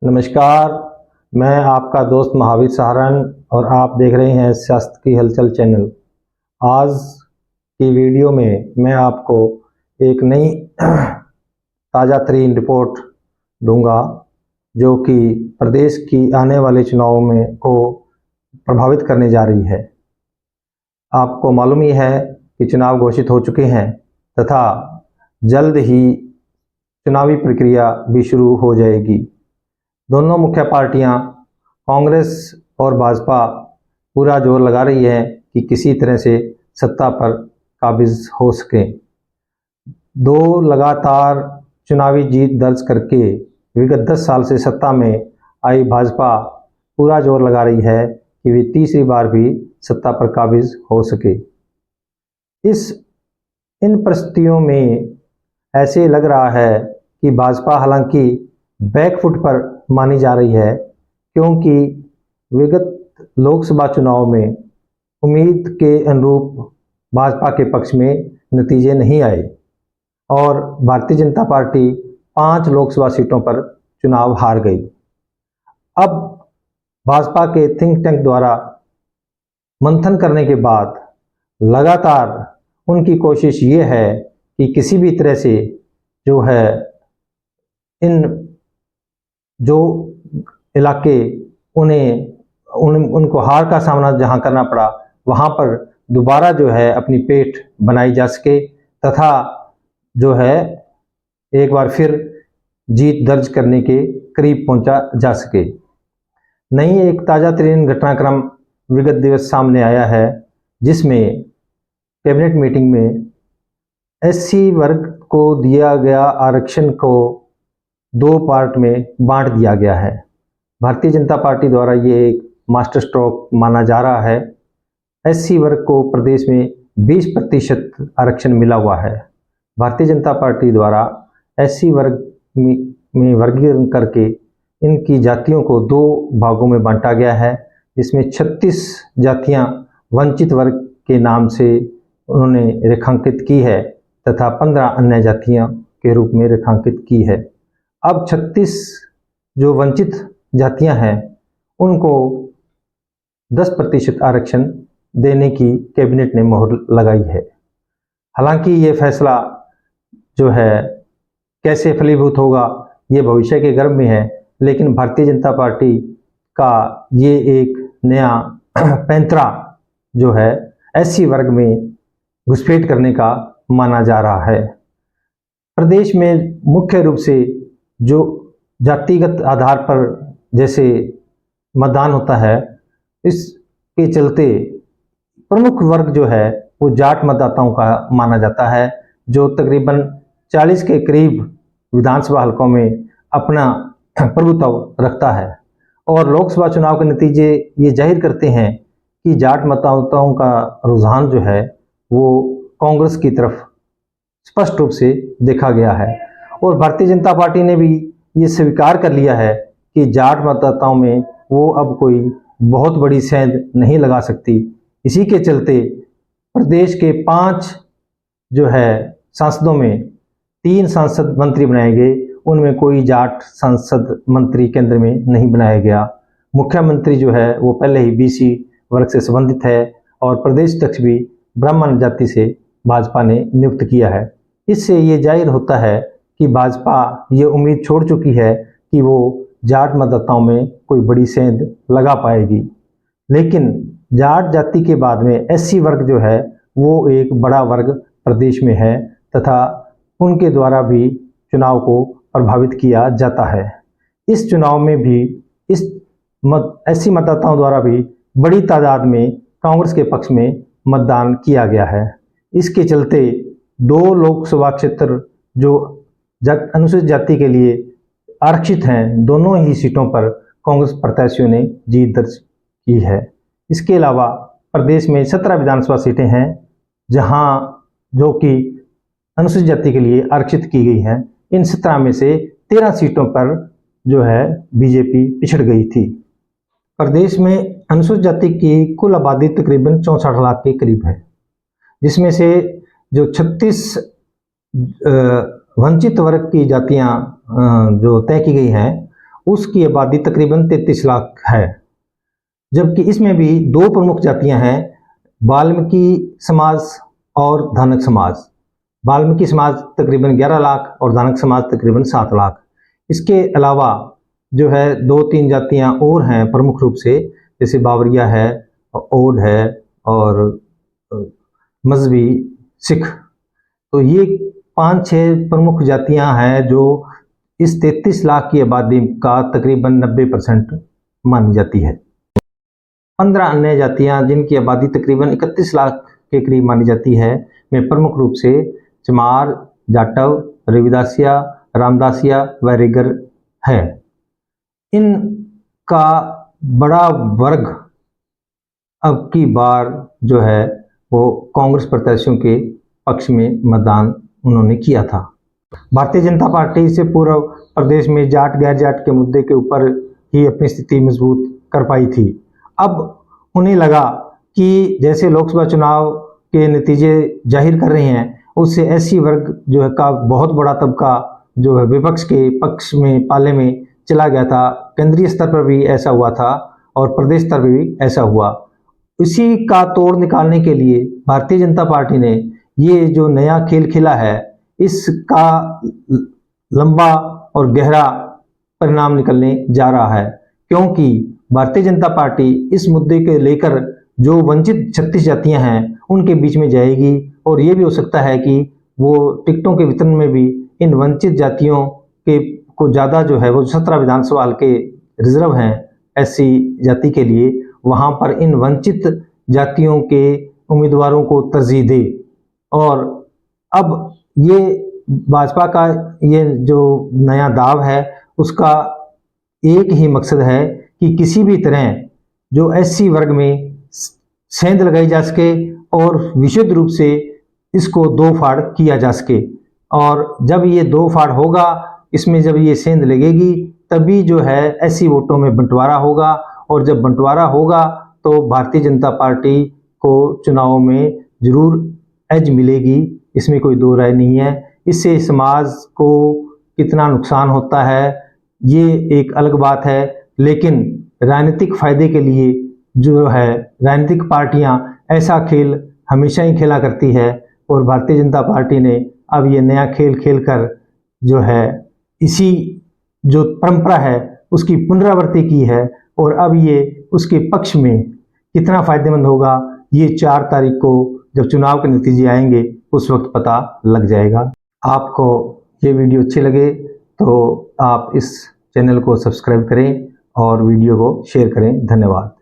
नमस्कार। मैं आपका दोस्त महावीर सहारण और आप देख रहे हैं स्वास्थ्य की हलचल चैनल। आज की वीडियो में मैं आपको एक नई ताज़ा तरीन रिपोर्ट दूंगा जो कि प्रदेश की आने वाले चुनावों में को प्रभावित करने जा रही है। आपको मालूम ही है कि चुनाव घोषित हो चुके हैं तथा जल्द ही चुनावी प्रक्रिया भी शुरू हो जाएगी। दोनों मुख्य पार्टियां कांग्रेस और भाजपा पूरा जोर लगा रही है कि किसी तरह से सत्ता पर काबिज हो सके। दो लगातार चुनावी जीत दर्ज करके विगत 10 साल से सत्ता में आई भाजपा पूरा जोर लगा रही है कि वे तीसरी बार भी सत्ता पर काबिज हो सके। इन परिस्थितियों में ऐसे लग रहा है कि भाजपा हालांकि बैकफुट पर मानी जा रही है, क्योंकि विगत लोकसभा चुनाव में उम्मीद के अनुरूप भाजपा के पक्ष में नतीजे नहीं आए और भारतीय जनता पार्टी 5 लोकसभा सीटों पर चुनाव हार गई। अब भाजपा के थिंक टैंक द्वारा मंथन करने के बाद लगातार उनकी कोशिश ये है कि किसी भी तरह से जो है जो इलाके उनको हार का सामना जहां करना पड़ा वहां पर दोबारा जो है अपनी पेठ बनाई जा सके तथा जो है एक बार फिर जीत दर्ज करने के करीब पहुंचा जा सके। नई एक ताज़ा तरीन घटनाक्रम विगत दिवस सामने आया है, जिसमें कैबिनेट मीटिंग में एससी वर्ग को दिया गया आरक्षण को 2 पार्ट में बांट दिया गया है। भारतीय जनता पार्टी द्वारा ये एक मास्टर स्ट्रोक माना जा रहा है। एससी वर्ग को प्रदेश में 20% आरक्षण मिला हुआ है। भारतीय जनता पार्टी द्वारा एससी वर्ग में वर्गीकरण करके इनकी जातियों को 2 भागों में बांटा गया है, जिसमें 36 जातियां वंचित वर्ग के नाम से उन्होंने रेखांकित की है तथा 15 अन्य जातियां के रूप में रेखांकित की है। अब 36 जो वंचित जातियां हैं उनको 10% आरक्षण देने की कैबिनेट ने मोहर लगाई है। हालांकि ये फैसला जो है कैसे फलीभूत होगा ये भविष्य के गर्भ में है, लेकिन भारतीय जनता पार्टी का ये एक नया पैंतरा जो है एससी वर्ग में घुसपैठ करने का माना जा रहा है। प्रदेश में मुख्य रूप से जो जातिगत आधार पर जैसे मतदान होता है, इसके चलते प्रमुख वर्ग जो है वो जाट मतदाताओं का माना जाता है, जो तकरीबन 40 के करीब विधानसभा हलकों में अपना प्रभुत्व रखता है। और लोकसभा चुनाव के नतीजे ये जाहिर करते हैं कि जाट मतदाताओं का रुझान जो है वो कांग्रेस की तरफ स्पष्ट रूप से देखा गया है और भारतीय जनता पार्टी ने भी ये स्वीकार कर लिया है कि जाट मतदाताओं में वो अब कोई बहुत बड़ी सेंध नहीं लगा सकती। इसी के चलते प्रदेश के 5 जो है सांसदों में 3 सांसद मंत्री बनाए गए, उनमें कोई जाट सांसद मंत्री केंद्र में नहीं बनाया गया। मुख्यमंत्री जो है वो पहले ही बीसी वर्ग से संबंधित है और प्रदेश अध्यक्ष भी ब्राह्मण जाति से भाजपा ने नियुक्त किया है। इससे ये जाहिर होता है कि भाजपा ये उम्मीद छोड़ चुकी है कि वो जाट मतदाताओं में कोई बड़ी सेंध लगा पाएगी। लेकिन जाट जाति के बाद में एससी वर्ग जो है वो एक बड़ा वर्ग प्रदेश में है तथा उनके द्वारा भी चुनाव को प्रभावित किया जाता है। इस चुनाव में भी इस एससी मतदाताओं द्वारा भी बड़ी तादाद में कांग्रेस के पक्ष में मतदान किया गया है। इसके चलते 2 लोकसभा क्षेत्र जो अनुसूचित जाति के लिए आरक्षित हैं, दोनों ही सीटों पर कांग्रेस प्रत्याशियों ने जीत दर्ज की है। इसके अलावा प्रदेश में 17 विधानसभा सीटें हैं जहां जो कि अनुसूचित जाति के लिए आरक्षित की गई हैं। इन 17 में से 13 सीटों पर जो है बीजेपी पिछड़ गई थी। प्रदेश में अनुसूचित जाति की कुल आबादी तकरीबन 64 लाख के करीब है, जिसमें से जो 36 वंचित वर्ग की जातियां जो तय की गई हैं उसकी आबादी तकरीबन 33 लाख है। जबकि इसमें भी दो प्रमुख जातियां हैं, वाल्मीकि समाज और धानक समाज। वाल्मीकि समाज तकरीबन 11 लाख और धानक समाज तकरीबन 7 लाख। इसके अलावा जो है 2-3 जातियां और हैं प्रमुख रूप से, जैसे बावरिया है, ओड है और मजहबी सिख। तो ये 5-6 प्रमुख जातियां हैं जो इस 33 लाख की आबादी का तकरीबन 90% मानी जाती है। 15 अन्य जातियां जिनकी आबादी तकरीबन 31 लाख के करीब मानी जाती है, में प्रमुख रूप से चमार, जाटव, रविदासिया, रामदासिया व रेगर है। इनका बड़ा वर्ग अब की बार जो है वो कांग्रेस प्रत्याशियों के पक्ष में मतदान उन्होंने किया था। भारतीय जनता पार्टी से पूर्व प्रदेश में जाट गैर जाट के मुद्दे के ऊपर ही अपनी स्थिति मजबूत कर पाई थी। अब उन्हें लगा कि जैसे लोकसभा चुनाव के नतीजे जाहिर कर रहे हैं, उससे एससी वर्ग जो है का बहुत बड़ा तबका जो है विपक्ष के पक्ष में पाले में चला गया था। केंद्रीय स्तर पर भी ऐसा हुआ था और प्रदेश स्तर पर भी ऐसा हुआ। इसी का तोड़ निकालने के लिए भारतीय जनता पार्टी ने ये जो नया खेल खेला है, इसका लंबा और गहरा परिणाम निकलने जा रहा है, क्योंकि भारतीय जनता पार्टी इस मुद्दे के लेकर जो वंचित 36 जातियां हैं उनके बीच में जाएगी और ये भी हो सकता है कि वो टिकटों के वितरण में भी इन वंचित जातियों के को ज़्यादा जो है वो 17 विधानसभा हल्के रिजर्व हैं एससी जाति के लिए, वहाँ पर इन वंचित जातियों के उम्मीदवारों को तरजीह दे। और अब ये भाजपा का ये जो नया दाव है उसका एक ही मकसद है कि किसी भी तरह जो एससी वर्ग में सेंध लगाई जा सके और विशुद्ध रूप से इसको दो फाड़ किया जा सके। और जब ये दो फाड़ होगा, इसमें जब ये सेंध लगेगी तभी जो है एससी वोटों में बंटवारा होगा, और जब बंटवारा होगा तो भारतीय जनता पार्टी को चुनाव में जरूर एज मिलेगी, इसमें कोई दो राय नहीं है। इससे समाज को कितना नुकसान होता है ये एक अलग बात है, लेकिन राजनीतिक फायदे के लिए जो है राजनीतिक पार्टियां ऐसा खेल हमेशा ही खेला करती है, और भारतीय जनता पार्टी ने अब ये नया खेल खेलकर जो है इसी जो परंपरा है उसकी पुनरावृत्ति की है, और अब ये उसके पक्ष में कितना फायदेमंद होगा ये 4 तारीख को जब चुनाव के नतीजे आएंगे उस वक्त पता लग जाएगा। आपको ये वीडियो अच्छे लगे तो आप इस चैनल को सब्सक्राइब करें और वीडियो को शेयर करें। धन्यवाद।